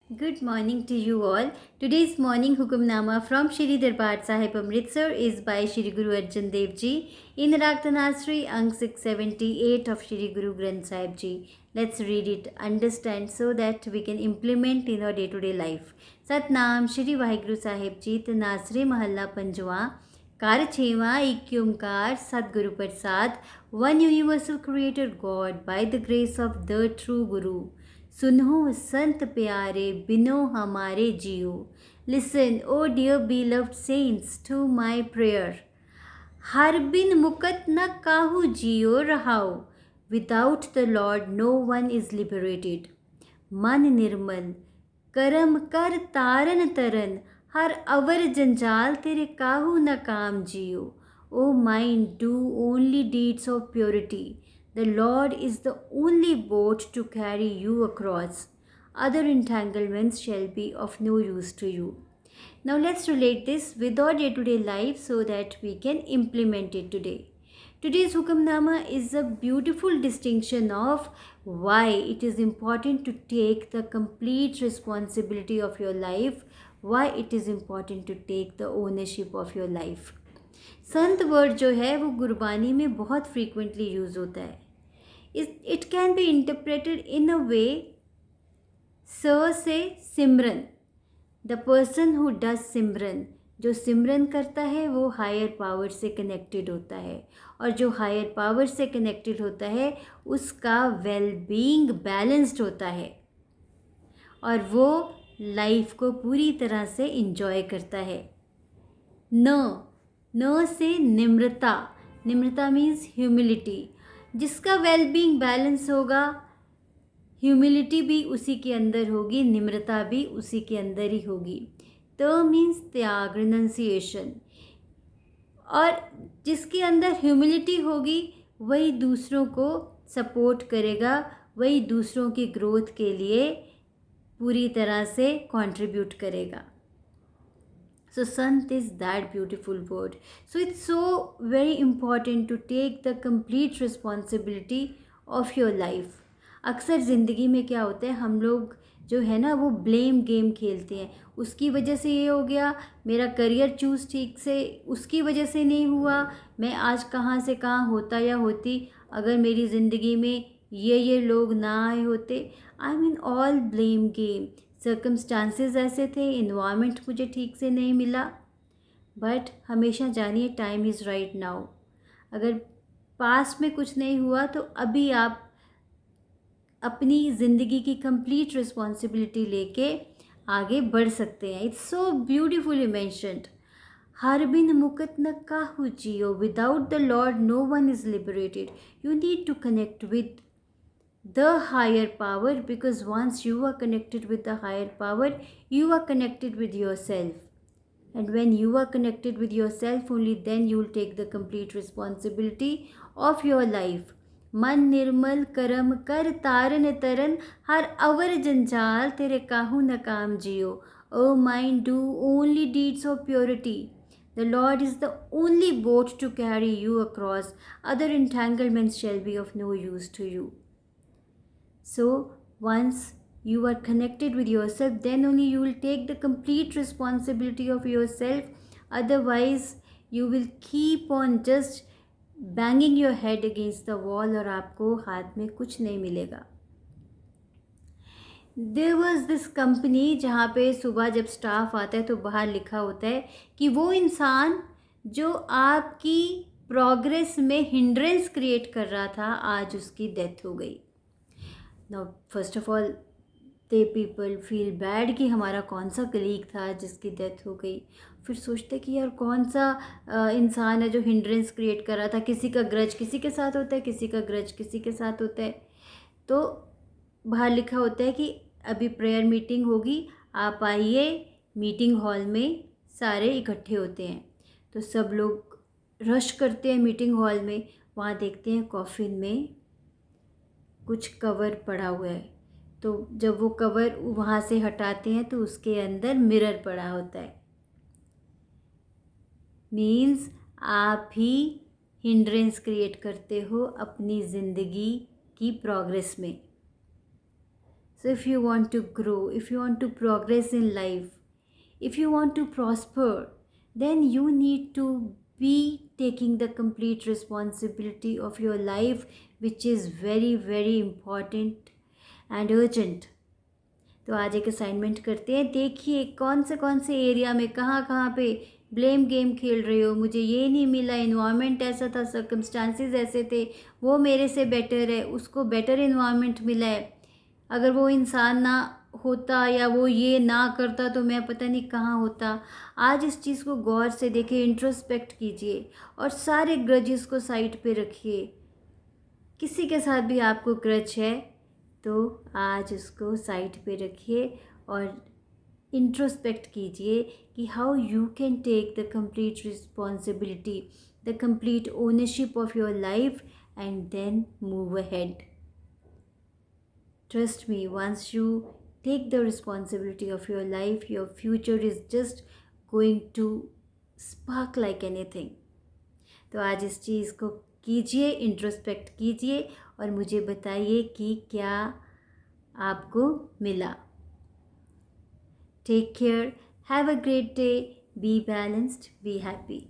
Good morning to you all. Today's morning Hukamnama from Shri Darbar Sahib Amritsar is by Shri Guru Arjan Dev Ji in Raktanasri Ang 678 of Shri Guru Granth Sahib Ji. Let's read it, understand so that we can implement in our day-to-day life. Satnam Shri Vaheguru Sahib Ji Tanasri Mahalla Panjwa कार छेवा एक ओंकार सदगुरु प्रसाद one universal creator God by the grace of the true guru सुनो संत प्यारे बिनो हमारे जियो listen O dear beloved saints to my prayer हर बिन मुकत न काहू जियो रहाओ without the lord no one is liberated मन निर्मल करम कर तारन तरन हर अवर जंजाल तेरे काहू न काम जियो O mind do only deeds of purity the lord is the only boat to carry you across other entanglements shall be of no use to you. Now let's relate this with our day-to-day life so that we can implement it today. Today's Hukamnama is a beautiful distinction of why it is important to take the complete responsibility of your life, why it is important to take the ownership of your life. Sant word जो है वो गुरबानी में बहुत frequently use होता है. It can be interpreted in a way स से सिमरन. द पर्सन हु डज सिमरन, जो सिमरन करता है वो हायर पावर से कनेक्टेड होता है, और जो हायर पावर से कनेक्टेड होता है उसका वेल बीइंग बैलेंस्ड होता है और वो लाइफ को पूरी तरह से इंजॉय करता है. न से निम्रता. निम्रता मीन्स ह्यूमिलिटी. जिसका वेल बीइंग बैलेंस होगा, ह्यूमिलिटी भी उसी के अंदर होगी, निम्रता भी उसी के अंदर ही होगी. त मीन्स त्याग, रिनंसिएशन. और जिसके अंदर ह्यूमिलिटी होगी वही दूसरों को सपोर्ट करेगा, वही दूसरों की ग्रोथ के लिए पूरी तरह से कंट्रीब्यूट करेगा. So Sant is that beautiful word. So it's so very important to take the complete responsibility of your life. अक्सर ज़िंदगी में क्या होता है, हम लोग जो है ना वो ब्लेम गेम खेलते हैं. उसकी वजह से ये हो गया, मेरा करियर चूज़ ठीक से उसकी वजह से नहीं हुआ, मैं आज कहाँ से कहाँ होता या होती अगर मेरी ज़िंदगी में ये लोग ना आए होते. I mean all blame game. Circumstances ऐसे थे, इन्वायरमेंट मुझे ठीक से नहीं मिला. बट हमेशा जानिए टाइम इज़ राइट नाउ. अगर पास्ट में कुछ नहीं हुआ तो अभी आप अपनी ज़िंदगी की कंप्लीट रिस्पॉन्सिबिलिटी लेके आगे बढ़ सकते हैं. It's so beautifully mentioned. हर बिन मुकत न काहू जियो without the lord no one is liberated. You need to connect with the higher power, because once you are connected with the higher power, you are connected with yourself, and when you are connected with yourself, only then you will take the complete responsibility of your life. मन निर्मल करम कर तारन तरन हर अवर जंजाल तेरे काहू न काम जियो. O mind, do only deeds of purity. The Lord is the only boat to carry you across. Other entanglements shall be of no use to you. So once you are connected with yourself, then only you will take the complete responsibility of yourself. Otherwise you will keep on just banging your head against the wall और आपको हाथ में कुछ नहीं मिलेगा. There was this company जहाँ पे सुबह जब स्टाफ आता है तो बाहर लिखा होता है कि वो इंसान जो आपकी प्रोग्रेस में हिंड्रेंस क्रिएट कर रहा था, आज उसकी डेथ हो गई. Now first of all they people feel bad कि हमारा कौन सा कलीग था जिसकी डेथ हो गई. फिर सोचते कि यार कौन सा इंसान है जो हिंड्रेंस क्रिएट कर रहा था. किसी का ग्रज किसी के साथ होता है, किसी का ग्रज किसी के साथ होता है. तो बाहर लिखा होता है कि अभी प्रेयर मीटिंग होगी, आप आइए. मीटिंग हॉल में सारे इकट्ठे होते हैं तो सब लोग रश करते हैं मीटिंग हॉल में. वहाँ देखते हैं कॉफिन में कुछ कवर पड़ा हुआ है. तो जब वो कवर वहाँ से हटाते हैं तो उसके अंदर मिरर पड़ा होता है. मीन्स आप ही हिंड्रेंस क्रिएट करते हो अपनी ज़िंदगी की प्रोग्रेस में. So if you want to grow, if you want to progress in life, if you want to prosper, then you need to be taking the complete responsibility of your life, which is very very important and urgent. तो आज एक assignment करते हैं, देखिए कौन से area में कहाँ कहाँ पे ब्लेम गेम खेल रहे हो, मुझे ये नहीं मिला, इन्वायरमेंट ऐसा था, सर्कमस्टांसिस ऐसे थे, वो मेरे से बेटर है, उसको बेटर इन्वायरमेंट मिला है, अगर वो इंसान ना होता या वो ये ना करता तो मैं पता नहीं कहाँ होता। आज इस चीज़ को गौर से देखिए, इंट्रोस्पेक्ट कीजिए और सारे ग्रजेस को साइड पे रखिए। किसी के साथ भी आपको ग्रज है तो आज उसको साइड पे रखिए और इंट्रोस्पेक्ट कीजिए कि how you can take the complete responsibility, the complete ownership of your life and then move ahead. Trust me, once you take the responsibility of your life, your future is just going to spark like anything. तो आज इस चीज़ को कीजिए, introspect कीजिए और मुझे बताइए कि क्या आपको मिला। Take care, have a great day, be balanced, be happy.